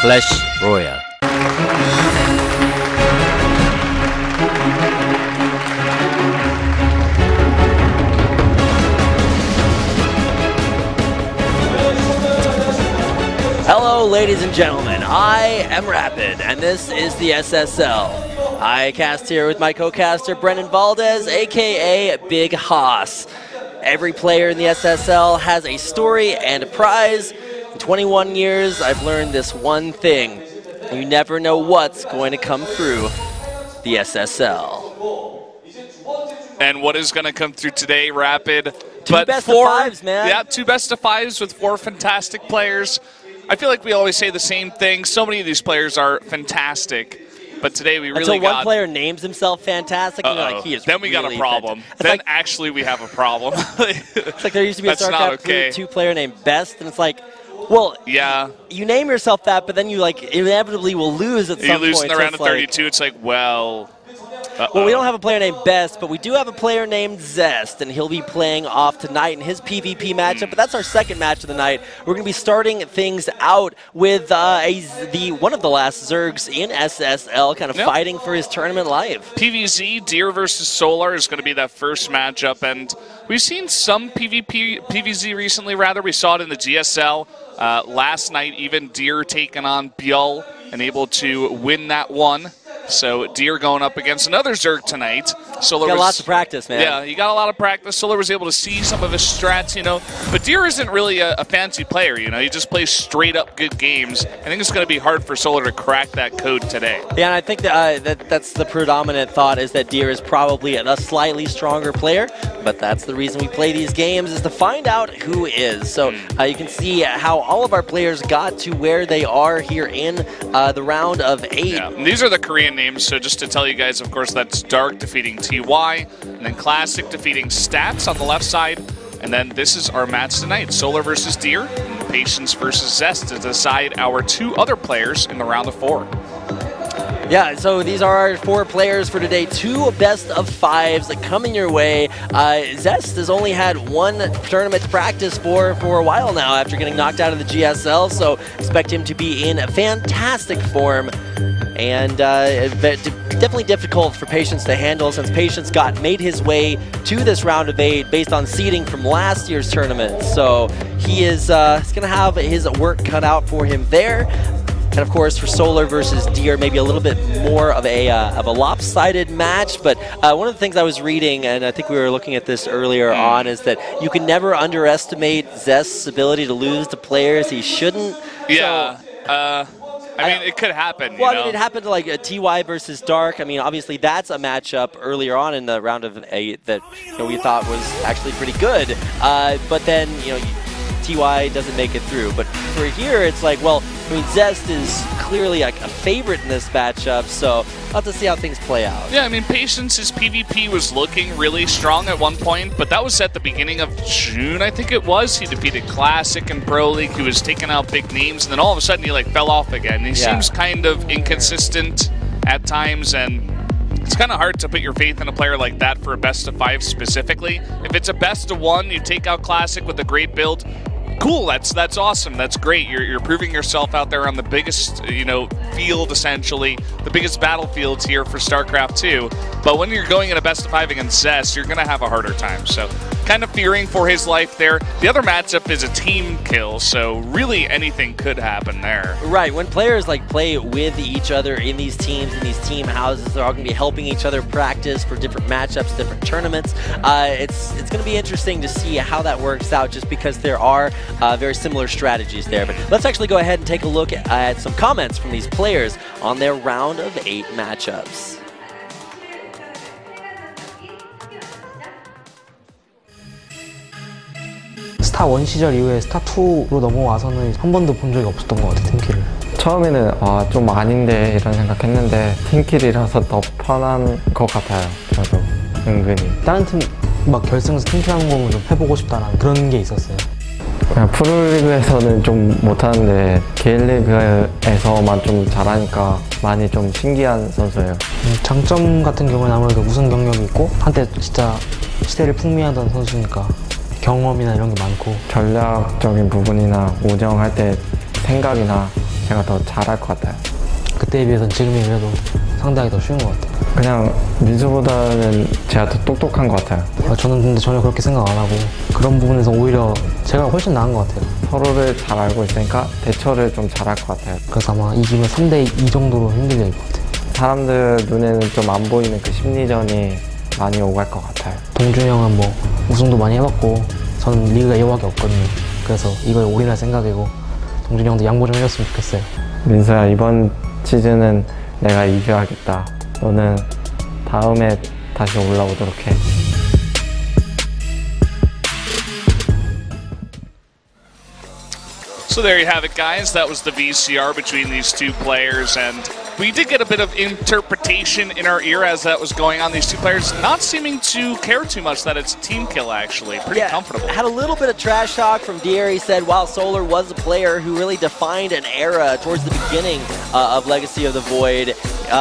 Clash Royale. Hello, ladies and gentlemen. I am Rapid, and this is the SSL. I cast here with my co-caster, Brendan Valdez, aka Big Haas. Every player in the SSL has a story and a prize. In 21 years, I've learned this one thing. You never know what's going to come through the SSL. And what is going to come through today, Rapid? Two best of fives, man. Yeah, 2 best of fives with 4 fantastic players. I feel like we always say the same thing. So many of these players are fantastic. But today we really Until one player names himself fantastic, and you're like, he is then we really got a problem. Then like, actually we have a problem. It's like there used to be a StarCraft okay. 2 player named Best, and it's like, well, yeah, you name yourself that, but then you like inevitably will lose at some point. You lose in the round of 32. It's like, well. Well, we don't have a player named Best, but we do have a player named Zest, and he'll be playing off tonight in his PvP matchup. But that's our second match of the night. We're going to be starting things out with one of the last Zergs in SSL, kind of fighting for his tournament life. PvZ, Deer versus Solar is going to be that first matchup, and we've seen some PvZ recently. Rather, we saw it in the GSL last night. Even Deer taking on Bjul and able to win that one. So Deer going up against another Zerg tonight. Solar got lots of practice, man. Yeah, he got a lot of practice. Solar was able to see some of his strats, you know. But Deer isn't really a fancy player, you know. He just plays straight up good games. I think it's going to be hard for Solar to crack that code today. Yeah, and I think that's the predominant thought, is that Deer is probably a slightly stronger player. But that's the reason we play these games, is to find out who is. So you can see how all of our players got to where they are here in the round of 8. Yeah, and these are the Korean names, so just to tell you guys, of course, that's Dark defeating TY, and then Classic defeating Stats on the left side, and then this is our match tonight, Solar versus Deer, and Patience versus Zest to decide our 2 other players in the round of 4. Yeah, so these are our 4 players for today. 2 best of 5s that coming your way. Zest has only had 1 tournament to practice for a while now after getting knocked out of the GSL, so expect him to be in fantastic form. And definitely difficult for Patience to handle, since Patience made his way to this round of 8 based on seeding from last year's tournament. So he is he's going to have his work cut out for him there. And of course, for Solar versus Deer, maybe a little bit more of a lopsided match. But one of the things I was reading, and I think we were looking at this earlier on, is that you can never underestimate Zest's ability to lose to players he shouldn't. Yeah. So, I mean, it could happen. Well, you know? I mean, it happened to like TY versus Dark. I mean, obviously that's a matchup earlier on in the round of 8 that we thought was actually pretty good. But then TY doesn't make it through. But for here, it's like, well, I mean, Zest is clearly like a favorite in this matchup, so we'll have to see how things play out. Yeah, I mean, Patience's PvP was looking really strong at one point, but that was at the beginning of June, I think it was. He defeated Classic and Pro League. He was taking out big names, and then all of a sudden he like fell off again. He seems kind of inconsistent at times, and it's kind of hard to put your faith in a player like that for a best of 5 specifically. If it's a best of 1, you take out Classic with a great build. Cool, that's awesome. That's great. You're proving yourself out there on the biggest, field, essentially, the biggest battlefields here for StarCraft 2. But when you're going in a best of 5 against Zest, you're going to have a harder time. So kind of fearing for his life there. The other matchup is a team kill, so really anything could happen there. Right, when players play with each other in these teams, in these team houses, they're all going to be helping each other practice for different matchups, different tournaments. It's going to be interesting to see how that works out, just because there are very similar strategies there. But let's actually go ahead and take a look at some comments from these players on their round of 8 matchups. 스타 1 시절 이후에 스타 2로 넘어와서는 한 번도 본 적이 없었던 것 같아요, 팀킬을. 처음에는 좀 아닌데 이런 생각했는데 팀킬이라서 더 편한 것 같아요, 저도 은근히. 다른 팀 막 결승에서 팀킬하는 거면 좀 해보고 싶다라는 그런 게 있었어요. 그냥 프로리그에서는 좀 못하는데 개인리그에서만 좀 잘하니까 많이 좀 신기한 선수예요. 장점 같은 경우는 아무래도 우승 경력이 있고 한때 진짜 시대를 풍미하던 선수니까 경험이나 이런 게 많고, 전략적인 부분이나 운영할 때 생각이나 제가 더 잘할 것 같아요. 그때에 비해서는 지금이 그래도 상당히 더 쉬운 것 같아요. 그냥 민수보다는 제가 더 똑똑한 것 같아요. 저는 근데 전혀 그렇게 생각 안 하고 그런 부분에서 오히려 제가 훨씬 나은 것 같아요. 서로를 잘 알고 있으니까 대처를 좀 잘할 것 같아요. 그래서 아마 이기면 3대2 정도로 힘들릴 것 같아요. 사람들 눈에는 좀 안 보이는 그 심리전이 많이 오갈 것 같아요. 동준이 형은 뭐 우승도 많이 해봤고 저는 리그가 여밖에 없거든요. 그래서 이걸 올인할 생각이고 동준이 형도 양보 좀 해줬으면 좋겠어요. 민수야, 이번 시즌은 내가 이겨야겠다. 너는 다음에 다시 올라오도록 해. So there you have it, guys. That was the VCR between these two players, and we did get a bit of interpretation in our ear as that was going on. These two players not seeming to care too much that it's a team kill, actually. Pretty comfortable. Had a little bit of trash talk from Deer. He said, while Solar was a player who really defined an era towards the beginning of Legacy of the Void,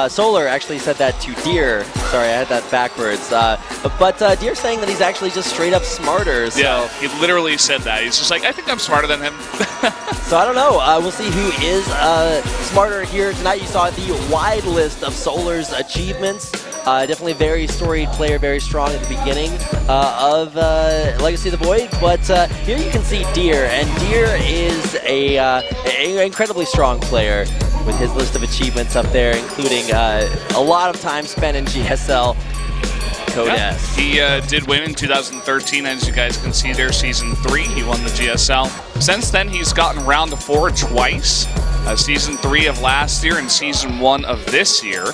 Solar actually said that to Deer. Sorry, I had that backwards. But Deer saying that he's actually just straight up smarter. So. Yeah, he literally said that. He's just like, I think I'm smarter than him. So I don't know. We'll see who is smarter here tonight. You saw the wide list of Solar's achievements. Definitely a very storied player, very strong at the beginning of Legacy of the Void. But here you can see Deer, and Deer is an incredibly strong player with his list of achievements up there, including a lot of time spent in GSL. Yeah, he did win in 2013, as you guys can see there, Season 3. He won the GSL. Since then, he's gotten round to 4 twice. Season 3 of last year and Season 1 of this year.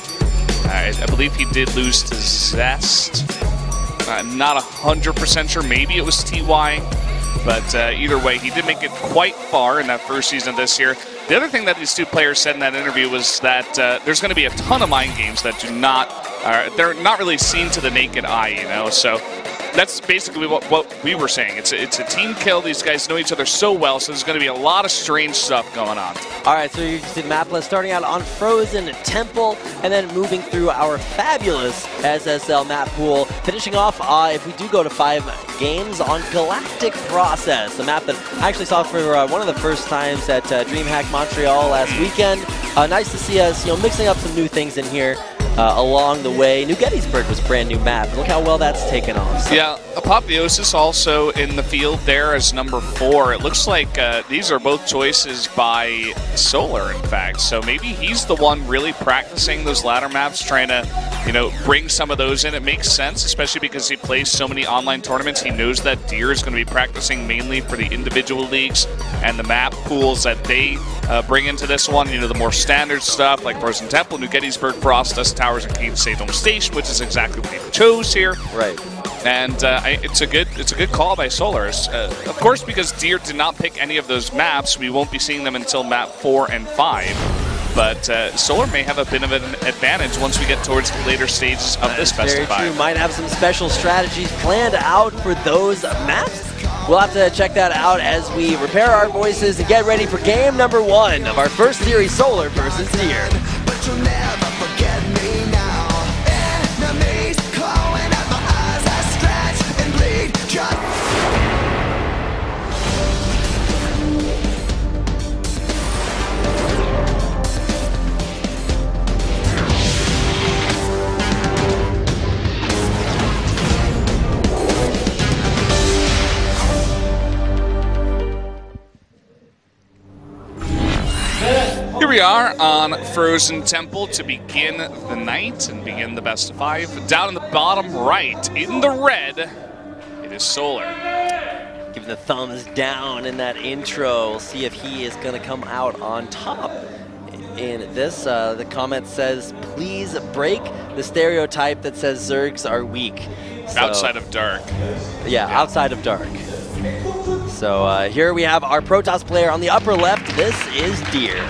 I believe he did lose to Zest. I'm not 100% sure. Maybe it was TY. But either way, he did make it quite far in that first season of this year. The other thing that these two players said in that interview was that there's going to be a ton of mind games that do not, they're not really seen to the naked eye, you know. So that's basically what we were saying. It's a team kill. These guys know each other so well, so there's going to be a lot of strange stuff going on. All right, so you can see the map list starting out on Frozen Temple and then moving through our fabulous SSL map pool, finishing off, if we do go to 5 games, on Galactic Process, a map that I actually saw for one of the first times at DreamHack Montreal last weekend. Nice to see us, mixing up some new things in here. Along the way. New Gettysburg was a brand new map. Look how well that's taken off. So. Yeah, Apotheosis also in the field there as number 4. It looks like these are both choices by Solar, in fact. So maybe he's the one really practicing those ladder maps, trying to, bring some of those in. It makes sense, especially because he plays so many online tournaments. He knows that Deer is going to be practicing mainly for the individual leagues and the map pools that they bring into this one. The more standard stuff like Frozen Temple, New Gettysburg, Frost, Dust Towers, and King's Safe Home Station, which is exactly what he chose here. Right. And it's a good call by Solar. Of course, because Deer did not pick any of those maps, we won't be seeing them until map 4 and 5. But Solar may have a bit of an advantage once we get towards the later stages of this Best of 5. Very true. Might have some special strategies planned out for those maps. We'll have to check that out as we repair our voices and get ready for game number 1 of our first series, Solar versus Deer. But you'll never forget me now. Enemies clawing at my eyes, I scratch and bleed. Here we are on Frozen Temple to begin the night and begin the Best of 5. Down in the bottom right, in the red, it is Solar. Give the thumbs down in that intro. We'll see if he is going to come out on top in this. The comment says, please break the stereotype that says Zergs are weak. So, Outside of Dark. Yeah, outside of Dark. So here we have our Protoss player on the upper left. This is Deer.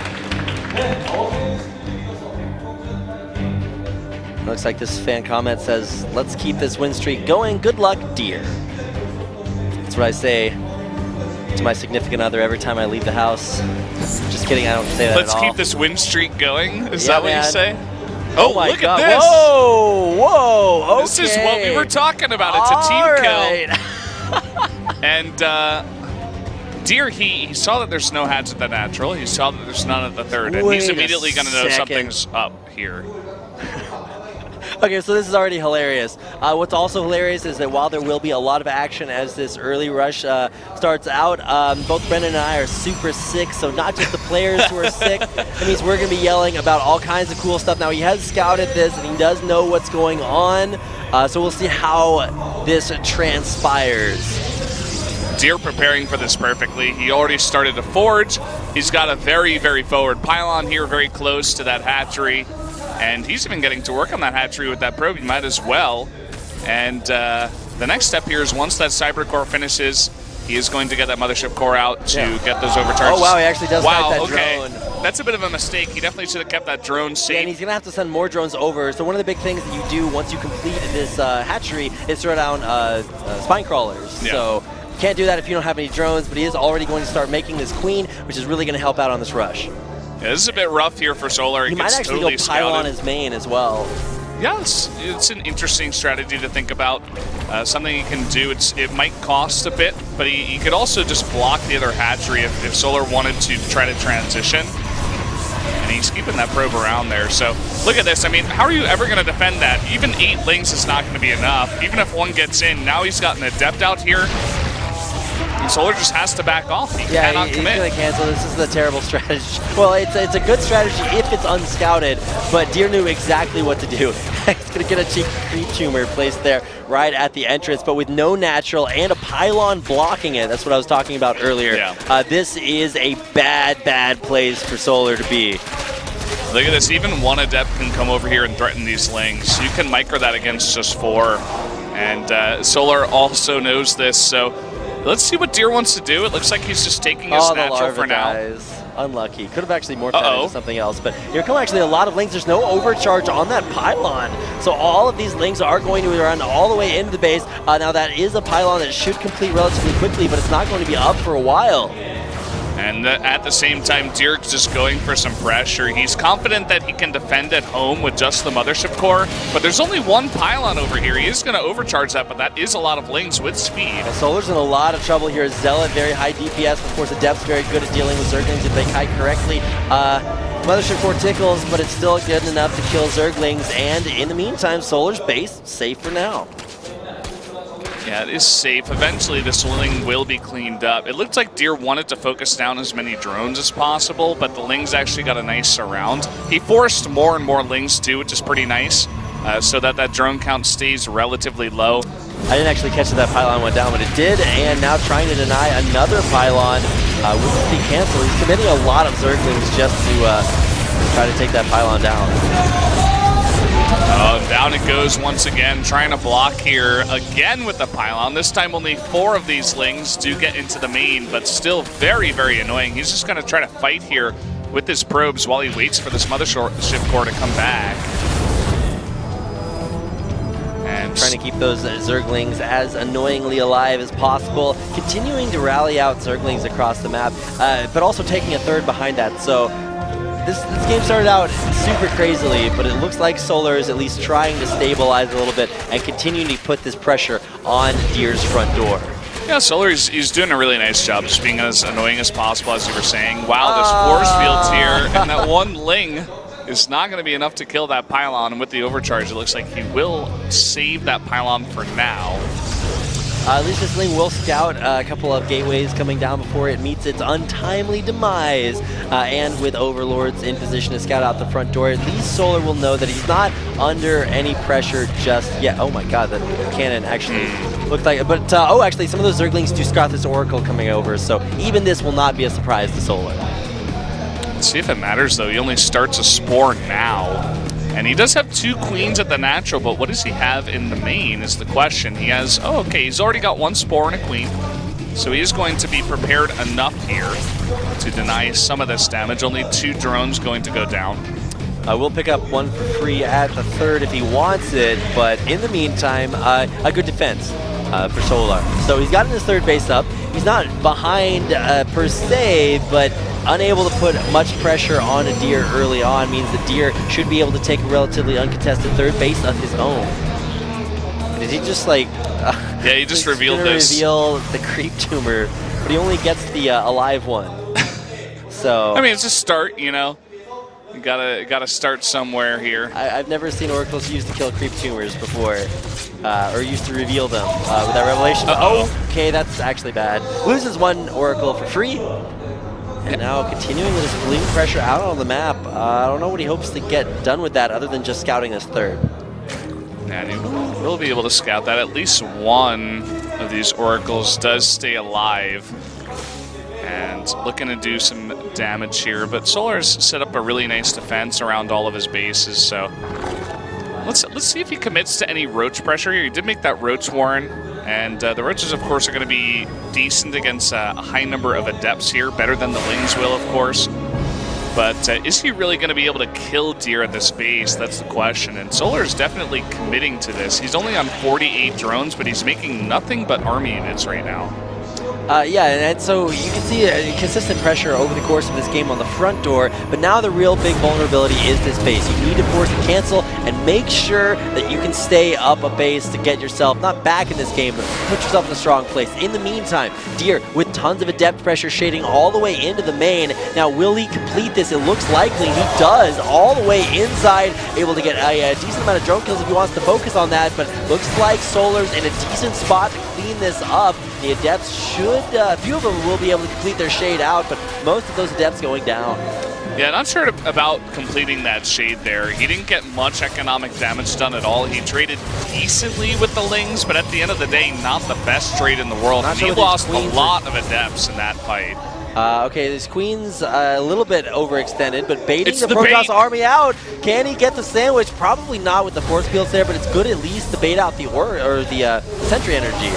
Looks like this fan comment says, let's keep this win streak going. Good luck, Deer. That's what I say to my significant other every time I leave the house. Just kidding, I don't say that Let's at all. keep this win streak going? Is Yeah, that what man. you say? Oh my look God. at this! Whoa, okay. This is what we were talking about. It's a team All kill. right. And Deer, he saw that there's no hatch at the natural. He saw that there's none at the third, and he's immediately going to know something's up here. Okay, so this is already hilarious. What's also hilarious is that while there will be a lot of action as this early rush starts out, both Brendan and I are super sick, so not just the players who are sick. That means we're going to be yelling about all kinds of cool stuff. Now, he has scouted this, and he does know what's going on, so we'll see how this transpires. Deer preparing for this perfectly. He already started to forge. He's got a very, very forward pylon here, very close to that hatchery. And he's even getting to work on that hatchery with that probe. He might as well. And the next step here is once that cyber core finishes, he is going to get that mothership core out to get those overcharges. Oh, wow, he actually does fight that drone. That's a bit of a mistake. He definitely should have kept that drone safe. Yeah, and he's going to have to send more drones over. So one of the big things that you do once you complete this hatchery is throw down spine crawlers. Yeah. So you can't do that if you don't have any drones, but he is already going to start making this queen, which is really going to help out on this rush. Yeah, this is a bit rough here for Solar. He might actually totally go pylon his main as well. Yes, it's an interesting strategy to think about. Something he can do. It might cost a bit, but he could also just block the other hatchery if Solar wanted to try to transition. And he's keeping that probe around there. So look at this. I mean, how are you ever going to defend that? Even 8 lings is not going to be enough. Even if one gets in, now he's got an adept out here. And Solar just has to back off. He cannot commit. He's going to cancel. This is a terrible strategy. Well, it's a good strategy if it's unscouted, but Deer knew exactly what to do. He's going to get a cheap creep tumor placed there right at the entrance, but with no natural and a pylon blocking it. That's what I was talking about earlier. Yeah. This is a bad place for Solar to be. Look at this. Even one adept can come over here and threaten these lings. You can micro that against just 4. And Solar also knows this, so let's see what Deer wants to do. It looks like he's just taking his natural for now. Unlucky. Could have actually morphed that into something else. But here come actually a lot of lings. There's no overcharge on that pylon. So all of these lings are going to run all the way into the base. Now that is a pylon that should complete relatively quickly, but it's not going to be up for a while. And at the same time, Deer's just going for some pressure. He's confident that he can defend at home with just the mothership core, but there's only one pylon over here. He is going to overcharge that, but that is a lot of lings with speed. Well, Solar's in a lot of trouble here. Zealot, very high DPS. Of course, Adept's very good at dealing with Zerglings if they kite correctly. Mothership core tickles, but it's still good enough to kill Zerglings. And in the meantime, Solar's base safe for now. Yeah, it is safe. Eventually, this ling will be cleaned up. It looked like Deer wanted to focus down as many drones as possible, but the lings actually got a nice surround. He forced more and more lings too, which is pretty nice, so that drone count stays relatively low. I didn't actually catch that pylon went down, but it did, and now trying to deny another pylon with the cancel. He's committing a lot of Zerglings just to try to take that pylon down. Oh, down it goes once again, trying to block here again with the pylon. This time only 4 of these lings do get into the main, but still very, very annoying. He's just going to try to fight here with his probes while he waits for this mothership core to come back. And trying to keep those Zerglings as annoyingly alive as possible, continuing to rally out Zerglings across the map, but also taking a third behind that. So this game started out super crazily, but it looks like Solar is at least trying to stabilize a little bit and continuing to put this pressure on Deer's front door. Yeah, Solar, he's doing a really nice job, just being as annoying as possible, as you were saying. Wow, this force field's here, and that one ling is not going to be enough to kill that pylon, and with the overcharge, it looks like he will save that pylon for now. At least this ling will scout a couple of gateways coming down before it meets its untimely demise. And with overlords in position to scout out the front door, at least Solar will know that he's not under any pressure just yet. Oh my god, that cannon actually looked like it. But, oh, actually, some of those Zerglings do scout this Oracle coming over, so even this will not be a surprise to Solar. Let's see if it matters, though. He only starts a Spore now. And he does have 2 queens at the natural, but what does he have in the main is the question. He has, oh, okay, he's already got 1 Spore and a queen. So he is going to be prepared enough here to deny some of this damage. Only 2 drones going to go down. We'll pick up 1 for free at the third if he wants it, but in the meantime, a good defense for Solar. So he's gotten his third base up. He's not behind per se, but unable to put much pressure on a Deer early on means the Deer should be able to take a relatively uncontested third base of his own. Did he just like... yeah, he just revealed this. Reveal the creep tumor but he only gets the alive one. So I mean, it's a start, you know. You gotta start somewhere here. I've never seen oracles used to kill creep tumors before, or used to reveal them with that revelation. Okay, that's actually bad. Loses one oracle for free, and now continuing with his bleeding pressure out on the map. I don't know what he hopes to get done with that other than just scouting his third. And he will be able to scout that. At least one of these oracles does stay alive. And looking to do some damage here, but Solar's set up a really nice defense around all of his bases, so let's see if he commits to any roach pressure here. He did make that roach warren, and the roaches, of course, are going to be decent against a high number of adepts here, better than the lings will, of course. But is he really going to be able to kill deer at this base? That's the question, and Solar is definitely committing to this. He's only on 48 drones, but he's making nothing but army units right now. Yeah, and so you can see consistent pressure over the course of this game on the front door, but now the real big vulnerability is this base. You need to force a cancel and make sure that you can stay up a base to get yourself, not back in this game, but put yourself in a strong place. In the meantime, Deer with tons of adept pressure shading all the way into the main. Now, will he complete this? It looks likely he does, all the way inside, able to get a decent amount of drone kills if he wants to focus on that, but looks like Solar's in a decent spot to clean this up. The adepts should, a few of them will be able to complete their shade out, but most of those adepts going down. Yeah, not sure about completing that shade there. He didn't get much economic damage done at all. He traded decently with the lings, but at the end of the day, not the best trade in the world. And he lost a lot of adepts in that fight. Okay, this Queen's a little bit overextended, but baiting the Protoss army out. Can he get the sandwich? Probably not with the force fields there, but it's good at least to bait out the sentry energy.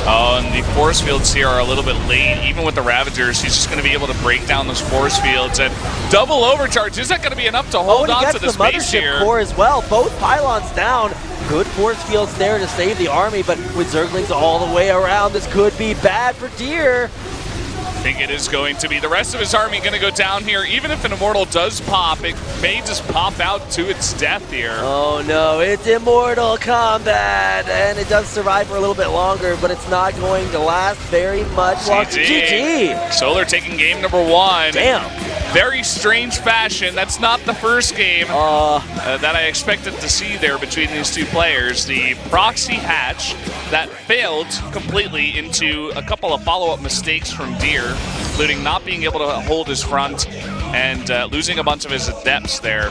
Oh, and the force fields here are a little bit late. Even with the Ravagers, he's just going to be able to break down those force fields. And double overcharge, is that going to be enough to hold on to this base here? Mothership core as well. Both pylons down. Good force fields there to save the army, but with Zerglings all the way around, this could be bad for Deer. I think it is going to be. The rest of his army going to go down here. Even if an Immortal does pop, it may just pop out to its death here. Oh no, it's Immortal Combat, and it does survive for a little bit longer, but it's not going to last very much longer. GG! Solar taking game number 1. Damn. Very strange fashion. That's not the first game that I expected to see there between these two players. The proxy hatch that failed completely into a couple of follow-up mistakes from Deer, including not being able to hold his front and losing a bunch of his adepts there.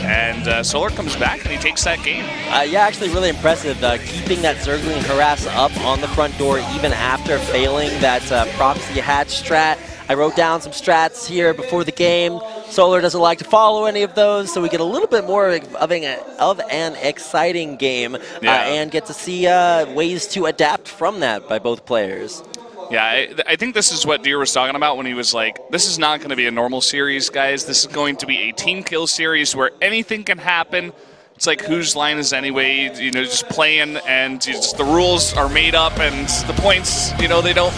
And Solar comes back and he takes that game. Yeah, actually really impressive. Keeping that Zergling harass up on the front door even after failing that proxy hatch strat. I wrote down some strats here before the game. Solar doesn't like to follow any of those, so we get a little bit more of an exciting game and get to see ways to adapt from that by both players. Yeah, I think this is what Deer was talking about when he was like, this is not going to be a normal series, guys. This is going to be a team kill series where anything can happen. It's like whose line is anyway, you know, just playing, and just the rules are made up, and the points, you know, they don't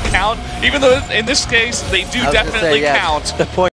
count. Even though in this case they do definitely count. The point